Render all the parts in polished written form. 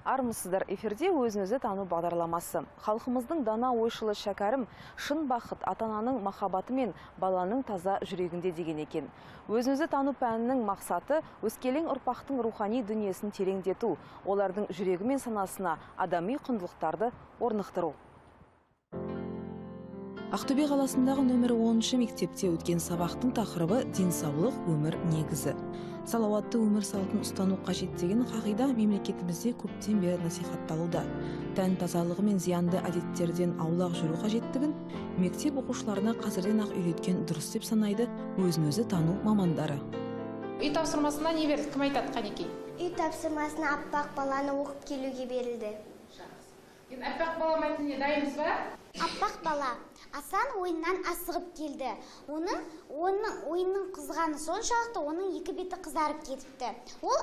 Армысыздар, эфирде өзін-өзі тану бағдарламасы. Халқымыздың дана ойшылы шәкәрім шын бақыт ата-ананың махаббаты мен баланың таза жүрегінде деген екен. Өзін-өзі тану пәнінің мақсаты өскелең ұрпақтың рухани дүниесін тереңдету, олардың жүрегі мен санасына адами құндылықтарды орнықтыру. Ақтөбе қаласындағы нөмірі 10-шы мектепте өткен сабақтың тақырыбы денсаулық өмір негізі. Салауатты өмір салтын ұстану қажет деген қағида мемлекетімізде көптен бері насихатталуда. Тән тазалығы мен зиянды әдеттерден аулақ жүру қажеттігін мектеп оқушыларына қазірден ақ үйреткен дұрыс деп санайды өзін-өзі тану мамандары. Үй тапсырмасына не берді? Кім айтады, Қанеке? Үй тапсырмасына аппақ баланы оқып келуге берілді. Енді аппақ бала мәтініне дайынбыз ба? Аппақ бала Асан ойыннан асығып келді. Оның ойынның қызғаны соншалықты оның екі беті қызарып кетіпті. Ол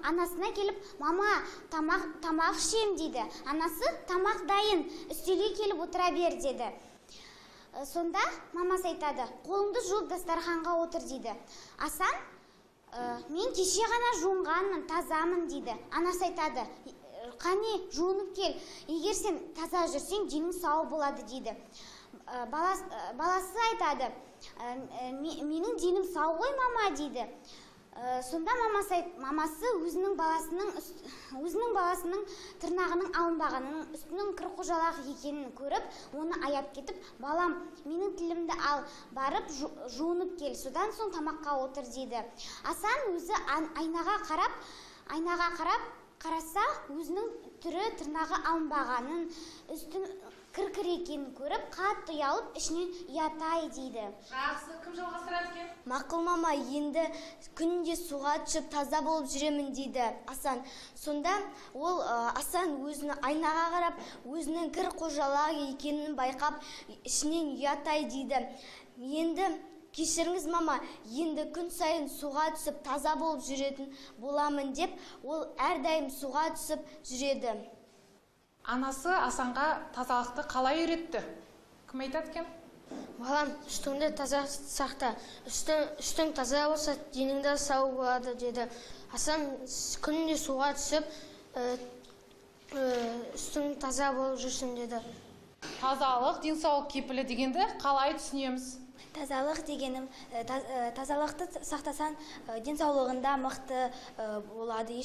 анасына келіп, мама, тамақ ішем дейді. Анасы тамақ дайын, үстелге келіп отыра бер деді. Сонда мамасы айтады, қолыңды жуып дастарханға отыр дейді. Асан, мен кеше ғана жуынғанмын, тазамын дейді. Анасы айтады, қане жуынып кел, егер сен таза жүрсең денің сау болады дейді. Баласы айтады, менің денім сау ғой мама дейді. Сонда мамасы өзінің баласының тырнағының алынбағанын, үстінің кір-қожалақ екенін көріп, оны аяп кетіп, балам, менің тілімді ал, барып жуынып кел, содан соң тамаққа отыр дейді. Асан өзі айнаға қарап қараса, өзінің түрі тырнағы алынбағанын, үстін кір-кір екенін көріп, қатты ұялып, ішінен ұятай дейді. Жақсы, кім жалғастырады екен? Мақұл мама, енді күнде суға түсіп таза болып жүремін дейді Асан. Сонда ол Асан өзінің айнаға қарап, өзінің кір-қожалақ екенін байқап, ішінен ұятай дейді. Енді кешіріңіз мама, енді күн сайын суға түсіп таза болып жүретін боламын деп, ол әрдайым суға түсіп жүреді. Анасы Асанға тазалықты қалай үйретті? Кім айтады екен? Балам, үстіңді таза сақта, үстің таза болса, деніңді сау болады деді. Асан күнде суға түсіп, үстің таза болып жүрсін деді. Тазалық, денсаулық кепілі дегенді қалай түсінеміз? Тазалық дегенім, тазалықты сақтасан, денсаулығында мықты болады.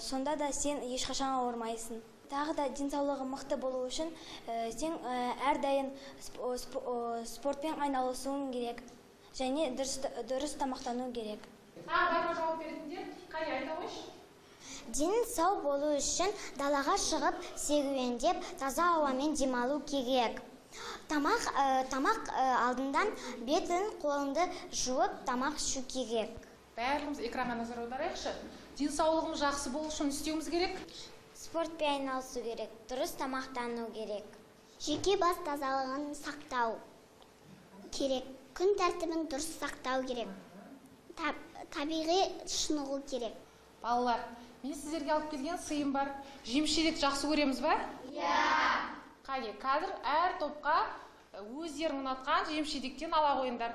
Сонда да сен ешқашан ауырмайсың. Тағы да денсаулығы мықты болу үшін сен әрдайым спортпен айналысуың керек. Және дұрыс тамақтану керек. Тағы жауап беретіндер, қай айта қойшы? Денің сау болу үшін далаға шығып, серуендеп, таза ауамен демалу керек. Тамақ алдынан бетін, қолыңды жуып, тамақ ішу керек. Бәріміз экранға назар аударайықшы. Денсаулығымыз жақсы болу үшін істеуіміз керек? Спортпен айналысу керек, дұрыс тамақтану керек. Жеке бас тазалығын сақтау керек. Күн тәртібін дұрыс сақтау керек. Табиғи шынығу керек. Балалар, мен сіздерге алып келген сыйым бар. Жемшелек жақсы көреміз ба? Иә. Қане, қазір әр топқа өздерің ұнатқан жемшелектен ала қойыңдар.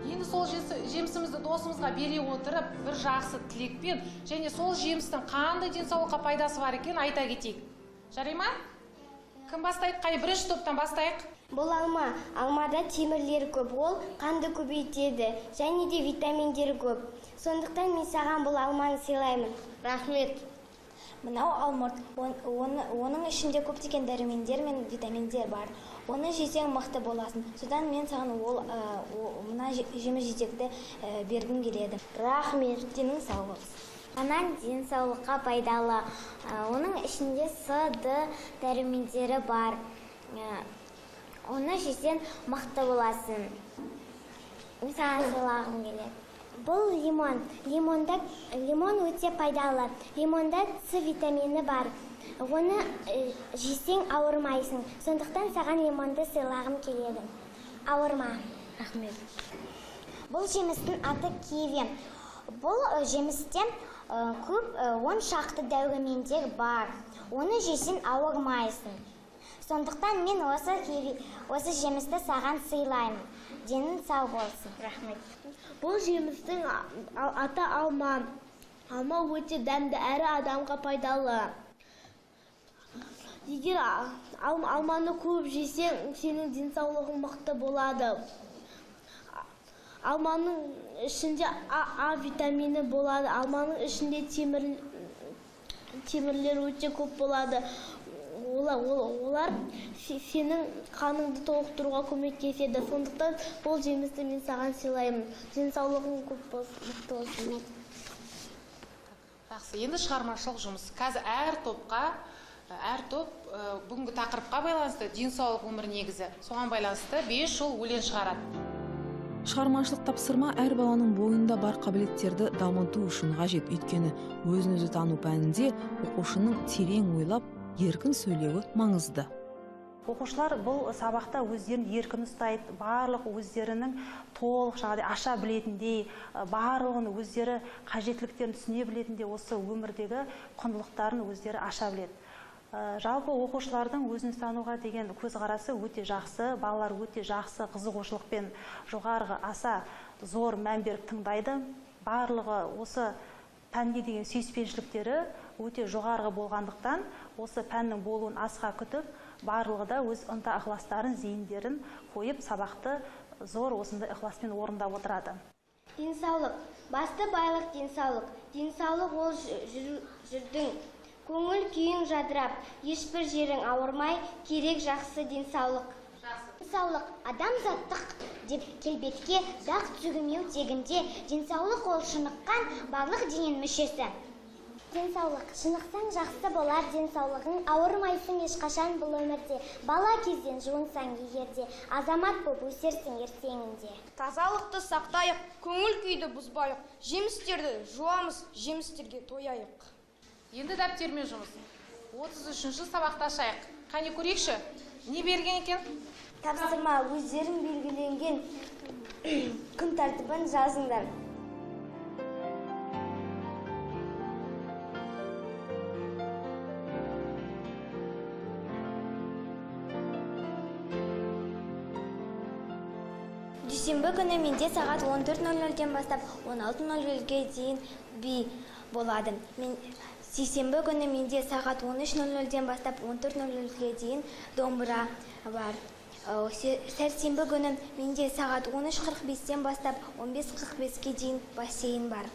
Енді сол жемісімізді досымызға бере отырып, бір жақсы тілекпен, және сол жемістің қандай денсаулыққа пайдасы бар екен айта кетейік. Жарай ма? Кім бастайды? Қай бірінші топтан бастайық? Бұл алма. Алмада темірлер көп, ол қанды көбейтеді, және де витаминдер көп. Сондықтан мен саған бұл алманы сыйлаймын. Рахмет. Мынау алмұрт, оның ішінде көптеген дәрумендер мен витаминдер бар. Оны жесең мықты боласың. Содан мен саған мына жеміс-жидекті бергім келеді. Рахмет. Денің сау болсын. Банан денсаулыққа пайдалы. Оның ішінде С, Д дәрумендері бар. Оны жесең мықты боласың. Мен саған сыйлағым келеді. Бұл лимон. Лимон өте пайдалы. Лимонда С витамині бар. Оны жесең ауырмайсың. Сондықтан саған лимонды сыйлағым келеді. Ауырма. Рахмет. Бұл жемістің аты киви. Бұл жемістен көп 10 шақты дәрумендер бар. Оны жесең ауырмайсың. Сондықтан мен осы жемісті саған сыйлаймын. Денің сау болсын. Рахмет. Бұл жемістің аты алма. Алма өте дәмді әрі адамға пайдалы. Егер алманы көп жесең, сенің денсаулығың мықты болады. Алманың ішінде А витамині болады. Алманың ішінде темірлер өте көп болады. Олар сенің қаныңды толықтыруға көмектеседі. Сондықтан бұл жемісті мен саған сыйлаймын. Денсаулығың көп болсын, мықты болсын. Жақсы, енді шығармашылық жұмыс. Қазір әр топ бүгінгі тақырыпқа байланысты денсаулық өмір негізі. Соған байланысты 5 жол өлең шығарады. Шығармашылық тапсырма әр баланың бойында бар қабілеттерді дамыту үшін қажет. Өйткені өзін-өзі тану пәнінде оқушының терең ойлап, еркін сөйлеуі маңызды. Оқушылар бұл сабақта өздерін еркін ұстайды, барлық өздерінің толық аша білетіндей, барлығын өздері қажеттіліктерін түсіне білетіндей, осы өмірдегі құндылықтарын өздері аша біледі. Жалпы оқушылардың өзін тануға деген көзқарасы өте жақсы, балалар өте жақсы қызығушылықпен жоғарғы аса зор мән беріп тыңдайды. Барлығы осы пәнге деген сүйіспеншіліктері өте жоғарғы болғандықтан, осы пәннің болуын асыға күтіп, барлығы да өз ынта ықыластарын, зейіндерін қойып, сабақты зор осындай ықыласпен орындап отырады. Денсаулық. Басты байлық денсаулық. Денсаулық ол жүрдің. Көңіл күйің жадырап, ешбір жерің ауырмай, керек жақсы денсаулық. Денсаулық адамзаттық деп келбетке дақ төгілмеу тегінде, денсаулық ол шыныққан барлық денен мүшесі. Денсаулық шынықсаң жақсы болар денсаулығың, ауырмайсың ешқашан бұл өмірде. Бала кезден жуынсаң егерде, азамат боп өсерсің ертеңінде. Тазалықты сақтайық, көңіл күйді бұзбайық, жемістерді жуамыз, жемістерге тояйық. Енді дәптермен жұмыс. 33-ші сабақты ашайық. Қане көрейікші, не берген екен? Тапсырма өздерің белгіленген күн тәртібін жазыңдар. Дүйсенбі күні менде сағат 14:00-ден бастап 16:00-ге дейін би болады. Сейсенбі күні менде сағат 13:00-ден бастап 14:00-ге дейін домбыра бар. Сәрсенбі күні менде сағат 13:45-ден бастап 15:45-ге дейін бассейн бар.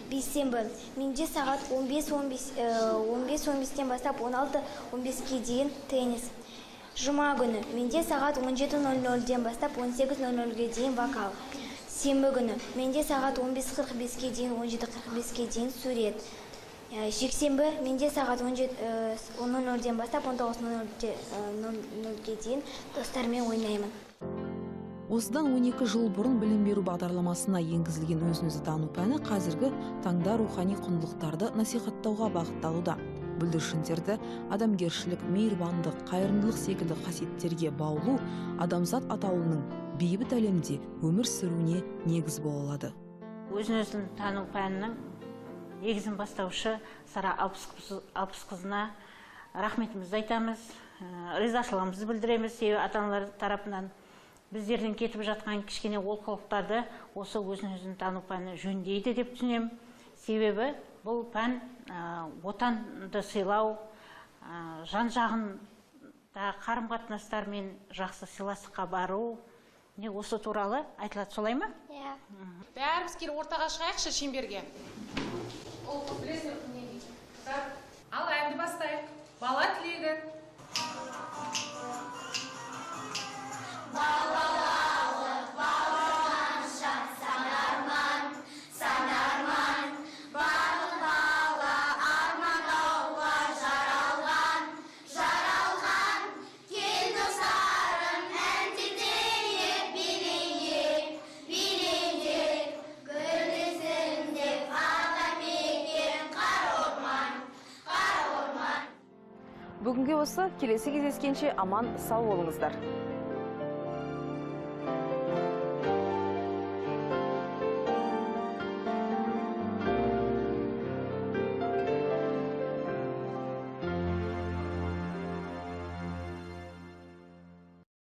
Бейсенбі менде сағат 15:15-ден бастап 16:15-ге дейін теннис. Жұма күні менде сағат 17:00-ден бастап 18:00-ге дейін вокал. Сенбі күні менде сағат 15:45-ге дейін 17:45-ге дейін сурет. Жексенбі менде сағат 10:00-ден бастап 19:00-ге дейін достармен ойнаймын. Осыдан 12 жыл бұрын білім беру бағдарламасына енгізілген өзін-өзі тану пәні қазіргі таңда рухани құндылықтарды насихаттауға бағытталуда. Бүлдіршіндерді адамгершілік, мейірбандық, қайырымдылық секілді қасиеттерге баулу адамзат атаулының бейбіт әлемде өмір сүруіне негіз бола алады. Өзін-өзін тану пәнінің негізін бастаушы Сара Алпысқызына рахметімізді айтамыз, ризашылығымызды білдіреміз. Себебі ата-аналар тарапынан біздерден кетіп жатқан кішкене олқылықтарды осы өзін-өзін тану пәні жөндейді деп түсінемін. Себебі бұл пән отанды сыйлау, жан-жағында қарым-қатынастармен жақсы сыйластыққа бару, не осы туралы айтылады, солай ма? Иә. Бәріміз келіп ортаға шығайықшы шеңберге. Ол білесің не дейді. Ал әнді бастайық. Бала тілегі. Бүгінге осы, келесі кездескенше аман сау болыңыздар.